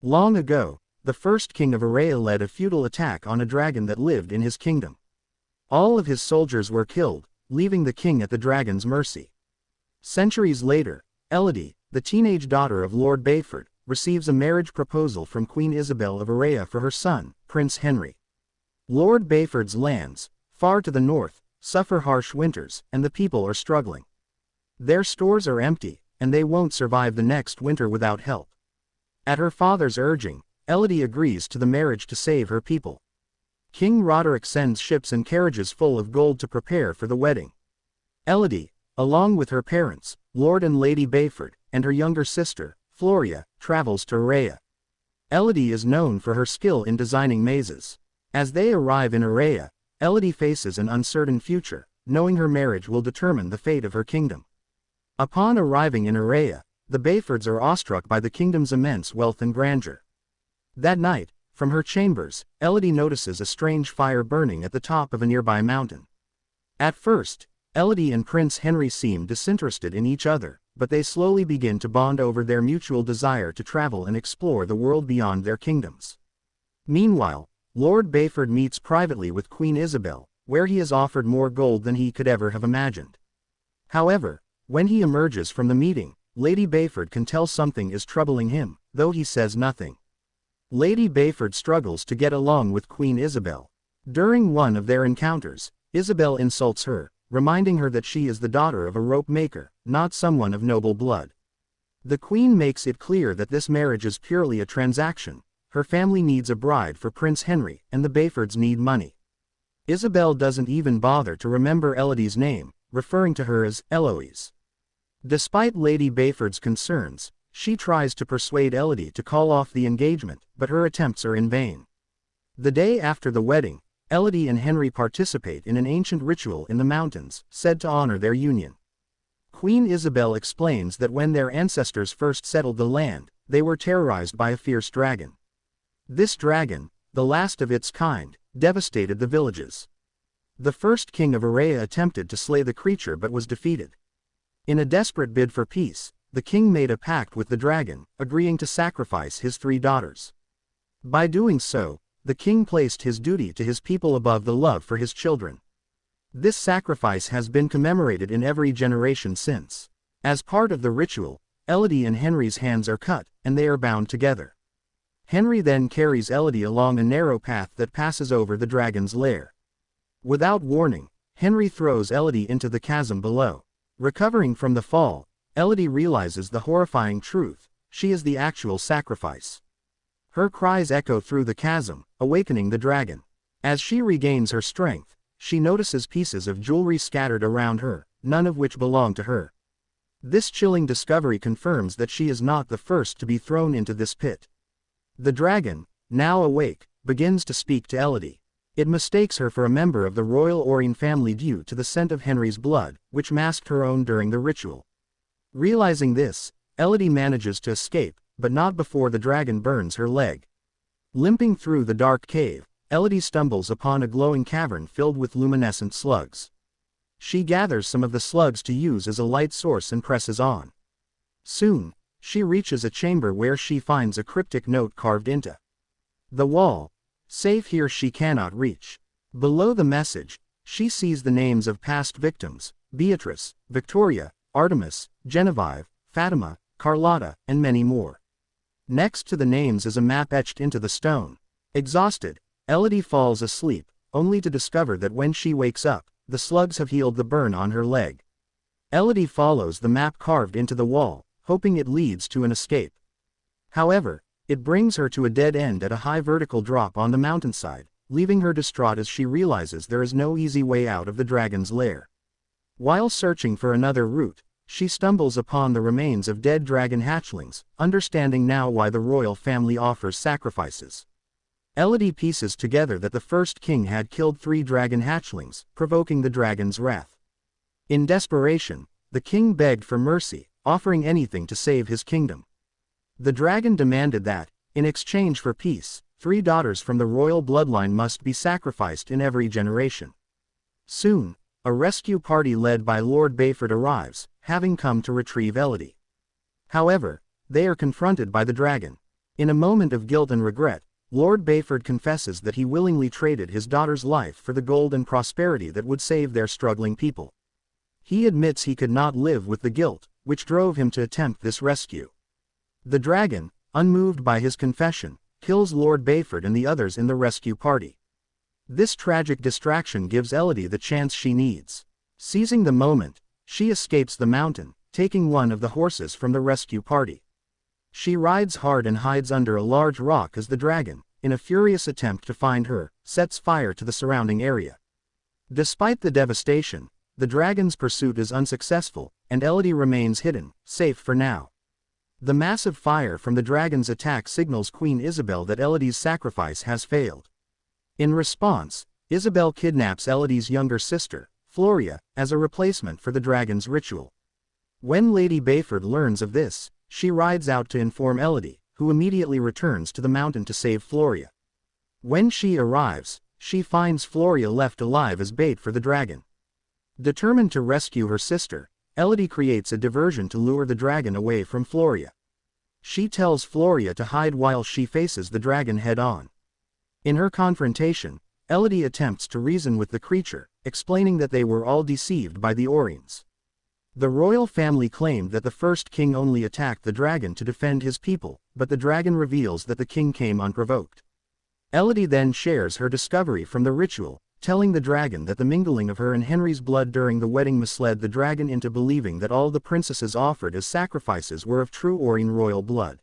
Long ago, the first king of Araya led a futile attack on a dragon that lived in his kingdom. All of his soldiers were killed, leaving the king at the dragon's mercy. Centuries later, Elodie, the teenage daughter of Lord Bayford, receives a marriage proposal from Queen Isabel of Araya for her son, Prince Henry. Lord Bayford's lands, far to the north, suffer harsh winters, and the people are struggling. Their stores are empty, and they won't survive the next winter without help. At her father's urging, Elodie agrees to the marriage to save her people. King Roderick sends ships and carriages full of gold to prepare for the wedding. Elodie, along with her parents, Lord and Lady Bayford, and her younger sister, Floria, travels to Araya. Elodie is known for her skill in designing mazes. As they arrive in Araya, Elodie faces an uncertain future, knowing her marriage will determine the fate of her kingdom. Upon arriving in Araya, the Bayfords are awestruck by the kingdom's immense wealth and grandeur. That night, from her chambers, Elodie notices a strange fire burning at the top of a nearby mountain. At first, Elodie and Prince Henry seem disinterested in each other, but they slowly begin to bond over their mutual desire to travel and explore the world beyond their kingdoms. Meanwhile, Lord Bayford meets privately with Queen Isabel, where he is offered more gold than he could ever have imagined. However, when he emerges from the meeting, Lady Bayford can tell something is troubling him, though he says nothing. Lady Bayford struggles to get along with Queen Isabel. During one of their encounters, Isabel insults her, reminding her that she is the daughter of a rope maker, not someone of noble blood. The Queen makes it clear that this marriage is purely a transaction. Her family needs a bride for Prince Henry, and the Bayfords need money. Isabel doesn't even bother to remember Elodie's name, referring to her as Eloise. Despite Lady Bayford's concerns, she tries to persuade Elodie to call off the engagement, but her attempts are in vain. The day after the wedding, Elodie and Henry participate in an ancient ritual in the mountains, said to honor their union. Queen Isabel explains that when their ancestors first settled the land, they were terrorized by a fierce dragon. This dragon, the last of its kind, devastated the villages. The first king of Araya attempted to slay the creature but was defeated. In a desperate bid for peace, the king made a pact with the dragon, agreeing to sacrifice his 3 daughters. By doing so, the king placed his duty to his people above the love for his children. This sacrifice has been commemorated in every generation since. As part of the ritual, Elodie and Henry's hands are cut, and they are bound together. Henry then carries Elodie along a narrow path that passes over the dragon's lair. Without warning, Henry throws Elodie into the chasm below. Recovering from the fall, Elodie realizes the horrifying truth: she is the actual sacrifice. Her cries echo through the chasm, awakening the dragon. As she regains her strength, she notices pieces of jewelry scattered around her, none of which belong to her. This chilling discovery confirms that she is not the first to be thrown into this pit. The dragon, now awake, begins to speak to Elodie. It mistakes her for a member of the royal Aurine family due to the scent of Henry's blood, which masked her own during the ritual. Realizing this, Elodie manages to escape, but not before the dragon burns her leg. Limping through the dark cave, Elodie stumbles upon a glowing cavern filled with luminescent slugs. She gathers some of the slugs to use as a light source and presses on. Soon, she reaches a chamber where she finds a cryptic note carved into the wall. Safe here she cannot reach. Below the message, she sees the names of past victims: Beatrice, Victoria, Artemis, Genevieve, Fatima, Carlotta, and many more. Next to the names is a map etched into the stone. Exhausted, Elodie falls asleep, only to discover that when she wakes up, the slugs have healed the burn on her leg. Elodie follows the map carved into the wall, hoping it leads to an escape. However, it brings her to a dead end at a high vertical drop on the mountainside, leaving her distraught as she realizes there is no easy way out of the dragon's lair. While searching for another route, she stumbles upon the remains of dead dragon hatchlings, understanding now why the royal family offers sacrifices. Elodie pieces together that the first king had killed 3 dragon hatchlings, provoking the dragon's wrath. In desperation, the king begged for mercy, offering anything to save his kingdom. The dragon demanded that, in exchange for peace, 3 daughters from the royal bloodline must be sacrificed in every generation. Soon, a rescue party led by Lord Bayford arrives, having come to retrieve Elodie. However, they are confronted by the dragon. In a moment of guilt and regret, Lord Bayford confesses that he willingly traded his daughter's life for the gold and prosperity that would save their struggling people. He admits he could not live with the guilt, which drove him to attempt this rescue. The dragon, unmoved by his confession, kills Lord Bayford and the others in the rescue party. This tragic distraction gives Elodie the chance she needs. Seizing the moment, she escapes the mountain, taking one of the horses from the rescue party. She rides hard and hides under a large rock as the dragon, in a furious attempt to find her, sets fire to the surrounding area. Despite the devastation, the dragon's pursuit is unsuccessful, and Elodie remains hidden, safe for now. The massive fire from the dragon's attack signals Queen Isabel that Elodie's sacrifice has failed. In response, Isabel kidnaps Elodie's younger sister, Floria, as a replacement for the dragon's ritual. When Lady Bayford learns of this, she rides out to inform Elodie, who immediately returns to the mountain to save Floria. When she arrives, she finds Floria left alive as bait for the dragon. Determined to rescue her sister, Elodie creates a diversion to lure the dragon away from Floria. She tells Floria to hide while she faces the dragon head-on. In her confrontation, Elodie attempts to reason with the creature, explaining that they were all deceived by the Orines. The royal family claimed that the first king only attacked the dragon to defend his people, but the dragon reveals that the king came unprovoked. Elodie then shares her discovery from the ritual, telling the dragon that the mingling of her and Henry's blood during the wedding misled the dragon into believing that all the princesses offered as sacrifices were of true Orine royal blood.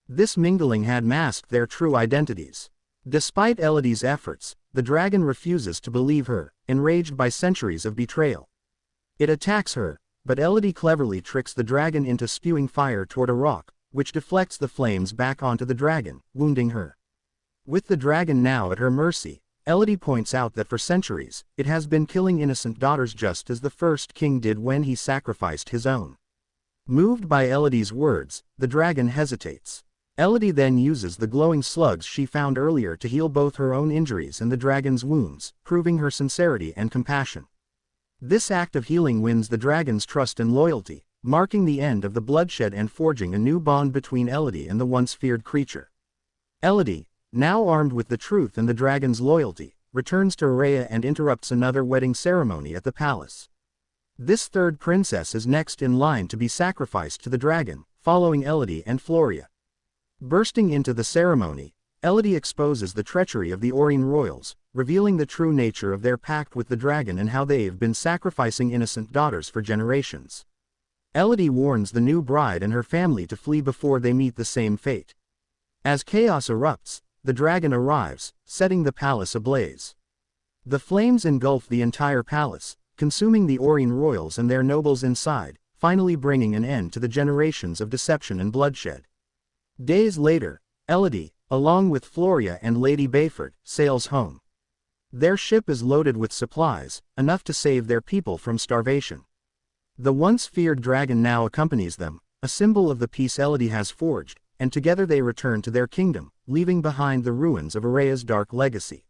This mingling had masked their true identities. Despite Elodie's efforts, the dragon refuses to believe her, enraged by centuries of betrayal. It attacks her, but Elodie cleverly tricks the dragon into spewing fire toward a rock, which deflects the flames back onto the dragon, wounding her. With the dragon now at her mercy, Elodie points out that for centuries, it has been killing innocent daughters just as the first king did when he sacrificed his own. Moved by Elodie's words, the dragon hesitates. Elodie then uses the glowing slugs she found earlier to heal both her own injuries and the dragon's wounds, proving her sincerity and compassion. This act of healing wins the dragon's trust and loyalty, marking the end of the bloodshed and forging a new bond between Elodie and the once feared creature. Elodie, now armed with the truth and the dragon's loyalty, returns to Araya and interrupts another wedding ceremony at the palace. This third princess is next in line to be sacrificed to the dragon, following Elodie and Floria. Bursting into the ceremony, Elodie exposes the treachery of the Orine royals, revealing the true nature of their pact with the dragon and how they've been sacrificing innocent daughters for generations. Elodie warns the new bride and her family to flee before they meet the same fate. As chaos erupts, the dragon arrives, setting the palace ablaze. The flames engulf the entire palace, consuming the Orine royals and their nobles inside, finally bringing an end to the generations of deception and bloodshed. Days later, Elodie, along with Floria and Lady Bayford, sails home. Their ship is loaded with supplies, enough to save their people from starvation. The once feared dragon now accompanies them, a symbol of the peace Elodie has forged, and together they return to their kingdom, leaving behind the ruins of Araya's dark legacy.